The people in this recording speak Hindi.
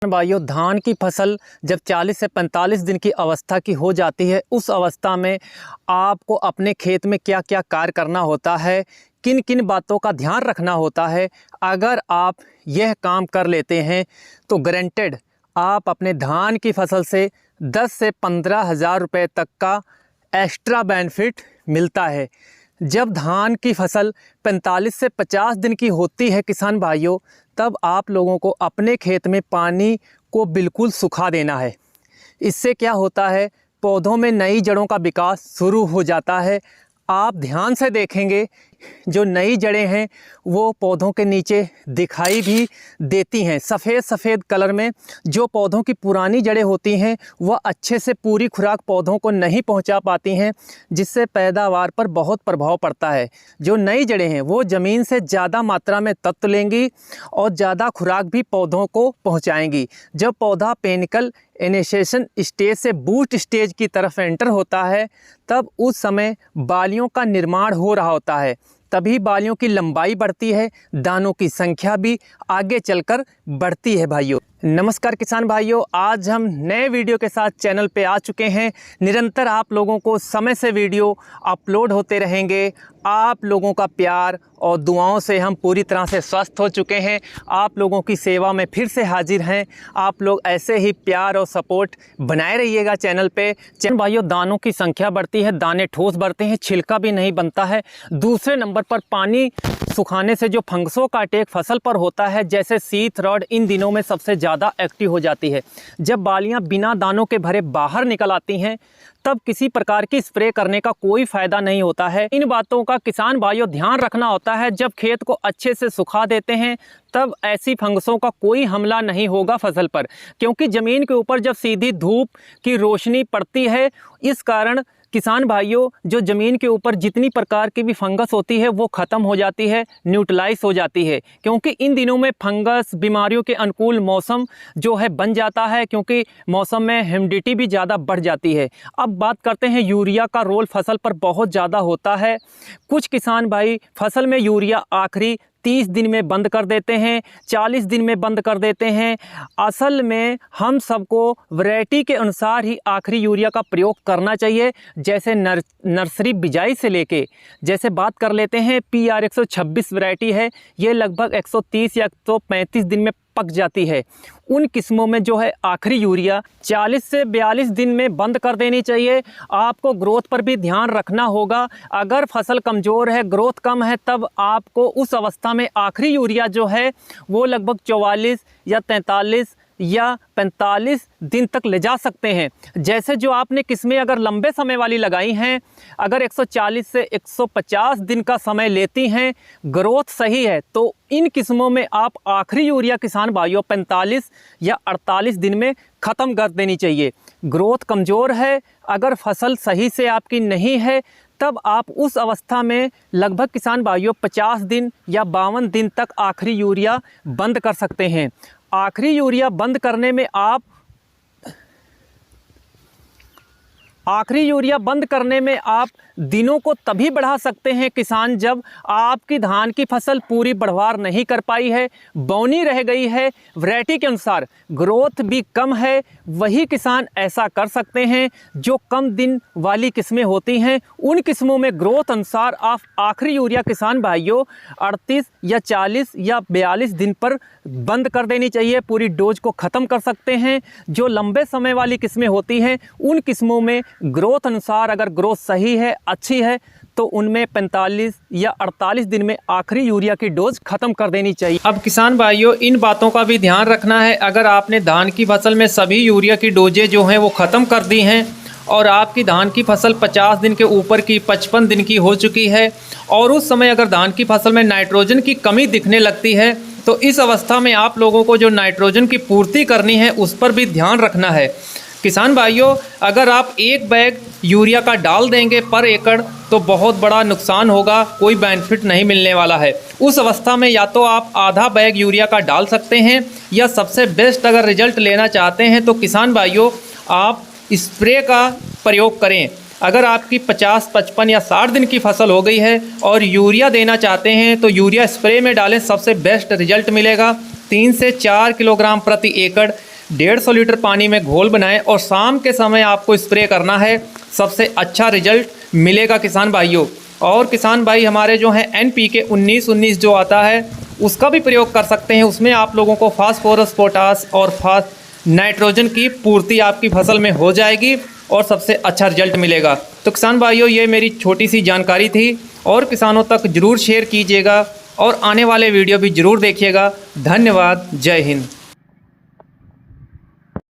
भाइयों, धान की फसल जब 40 से 45 दिन की अवस्था की हो जाती है, उस अवस्था में आपको अपने खेत में क्या क्या कार्य करना होता है, किन किन बातों का ध्यान रखना होता है। अगर आप यह काम कर लेते हैं तो गारंटेड आप अपने धान की फसल से 10 से 15 हज़ार रुपये तक का एक्स्ट्रा बेनिफिट मिलता है। जब धान की फसल 45 से 50 दिन की होती है किसान भाइयों, तब आप लोगों को अपने खेत में पानी को बिल्कुल सुखा देना है। इससे क्या होता है, पौधों में नई जड़ों का विकास शुरू हो जाता है। आप ध्यान से देखेंगे, जो नई जड़ें हैं वो पौधों के नीचे दिखाई भी देती हैं सफ़ेद सफ़ेद कलर में। जो पौधों की पुरानी जड़ें होती हैं वह अच्छे से पूरी खुराक पौधों को नहीं पहुंचा पाती हैं, जिससे पैदावार पर बहुत प्रभाव पड़ता है। जो नई जड़ें हैं वो ज़मीन से ज़्यादा मात्रा में तत्व लेंगी और ज़्यादा खुराक भी पौधों को पहुँचाएँगी। जब पौधा पेनिकल इनिशिएशन स्टेज से बूस्ट स्टेज की तरफ एंटर होता है, तब उस समय बालियों का निर्माण हो रहा होता है। तभी बालियों की लंबाई बढ़ती है, दानों की संख्या भी आगे चलकर बढ़ती है। भाइयों नमस्कार किसान भाइयों, आज हम नए वीडियो के साथ चैनल पे आ चुके हैं। निरंतर आप लोगों को समय से वीडियो अपलोड होते रहेंगे। आप लोगों का प्यार और दुआओं से हम पूरी तरह से स्वस्थ हो चुके हैं। आप लोगों की सेवा में फिर से हाजिर हैं। आप लोग ऐसे ही प्यार और सपोर्ट बनाए रहिएगा चैनल पे। भाइयों, दानों की संख्या बढ़ती है, दाने ठोस बढ़ते हैं, छिलका भी नहीं बनता है। दूसरे नंबर पर पानी सुखाने से जो फंगसों का अटैक फसल पर होता है, जैसे शीत रॉड, इन दिनों में सबसे ज़्यादा एक्टिव हो जाती है। जब बालियां बिना दानों के भरे बाहर निकल आती हैं, तब किसी प्रकार की स्प्रे करने का कोई फ़ायदा नहीं होता है। इन बातों का किसान भाइयों ध्यान रखना होता है। जब खेत को अच्छे से सुखा देते हैं, तब ऐसी फंगसों का कोई हमला नहीं होगा फसल पर, क्योंकि ज़मीन के ऊपर जब सीधी धूप की रोशनी पड़ती है, इस कारण किसान भाइयों जो ज़मीन के ऊपर जितनी प्रकार की भी फंगस होती है वो ख़त्म हो जाती है, न्यूट्रलाइज हो जाती है। क्योंकि इन दिनों में फंगस बीमारियों के अनुकूल मौसम जो है बन जाता है, क्योंकि मौसम में ह्यूमिडिटी भी ज़्यादा बढ़ जाती है। अब बात करते हैं, यूरिया का रोल फसल पर बहुत ज़्यादा होता है। कुछ किसान भाई फसल में यूरिया आखिरी 30 दिन में बंद कर देते हैं, 40 दिन में बंद कर देते हैं। असल में हम सबको वैरायटी के अनुसार ही आखिरी यूरिया का प्रयोग करना चाहिए। जैसे नर्सरी बिजाई से लेके, जैसे बात कर लेते हैं PR 126 वैरायटी है, ये लगभग 130 या 135 दिन में पक जाती है। उन किस्मों में जो है आखिरी यूरिया 40 से 42 दिन में बंद कर देनी चाहिए। आपको ग्रोथ पर भी ध्यान रखना होगा। अगर फसल कमज़ोर है, ग्रोथ कम है, तब आपको उस अवस्था में आखिरी यूरिया जो है वो लगभग 44 या 43 या 45 दिन तक ले जा सकते हैं। जैसे जो आपने किस्में अगर लंबे समय वाली लगाई हैं, अगर 140 से 150 दिन का समय लेती हैं, ग्रोथ सही है, तो इन किस्मों में आप आखिरी यूरिया किसान भाइयों 45 या 48 दिन में ख़त्म कर देनी चाहिए। ग्रोथ कमज़ोर है, अगर फसल सही से आपकी नहीं है, तब आप उस अवस्था में लगभग किसान भाइयों 50 दिन या 52 दिन तक आखिरी यूरिया बंद कर सकते हैं। आखिरी यूरिया बंद करने में आप दिनों को तभी बढ़ा सकते हैं किसान, जब आपकी धान की फसल पूरी बढ़वार नहीं कर पाई है, बौनी रह गई है, वैरायटी के अनुसार ग्रोथ भी कम है, वही किसान ऐसा कर सकते हैं। जो कम दिन वाली किस्में होती हैं, उन किस्मों में ग्रोथ अनुसार आप आखिरी यूरिया किसान भाइयों 38 या 40 या 42 दिन पर बंद कर देनी चाहिए, पूरी डोज को ख़त्म कर सकते हैं। जो लंबे समय वाली किस्में होती हैं, उन किस्मों में ग्रोथ अनुसार अगर ग्रोथ सही है, अच्छी है, तो उनमें 45 या 48 दिन में आखिरी यूरिया की डोज खत्म कर देनी चाहिए। अब किसान भाइयों इन बातों का भी ध्यान रखना है। अगर आपने धान की फसल में सभी यूरिया की डोजें जो हैं वो ख़त्म कर दी हैं और आपकी धान की फसल 50 दिन के ऊपर की 55 दिन की हो चुकी है, और उस समय अगर धान की फसल में नाइट्रोजन की कमी दिखने लगती है, तो इस अवस्था में आप लोगों को जो नाइट्रोजन की पूर्ति करनी है उस पर भी ध्यान रखना है। किसान भाइयों, अगर आप 1 बैग यूरिया का डाल देंगे पर एकड़, तो बहुत बड़ा नुकसान होगा, कोई बेनिफिट नहीं मिलने वाला है। उस अवस्था में या तो आप आधा बैग यूरिया का डाल सकते हैं, या सबसे बेस्ट अगर रिजल्ट लेना चाहते हैं तो किसान भाइयों आप स्प्रे का प्रयोग करें। अगर आपकी 50, 55 या 60 दिन की फसल हो गई है और यूरिया देना चाहते हैं, तो यूरिया स्प्रे में डालें, सबसे बेस्ट रिजल्ट मिलेगा। 3 से 4 किलोग्राम प्रति एकड़ 150 लीटर पानी में घोल बनाएं और शाम के समय आपको स्प्रे करना है। सबसे अच्छा रिजल्ट मिलेगा किसान भाइयों। और किसान भाई हमारे जो हैं NPK 19-19 जो आता है उसका भी प्रयोग कर सकते हैं। उसमें आप लोगों को फास्फोरस, पोटास और नाइट्रोजन की पूर्ति आपकी फसल में हो जाएगी और सबसे अच्छा रिजल्ट मिलेगा। तो किसान भाइयों, ये मेरी छोटी सी जानकारी थी और किसानों तक ज़रूर शेयर कीजिएगा और आने वाले वीडियो भी ज़रूर देखिएगा। धन्यवाद। जय हिंद।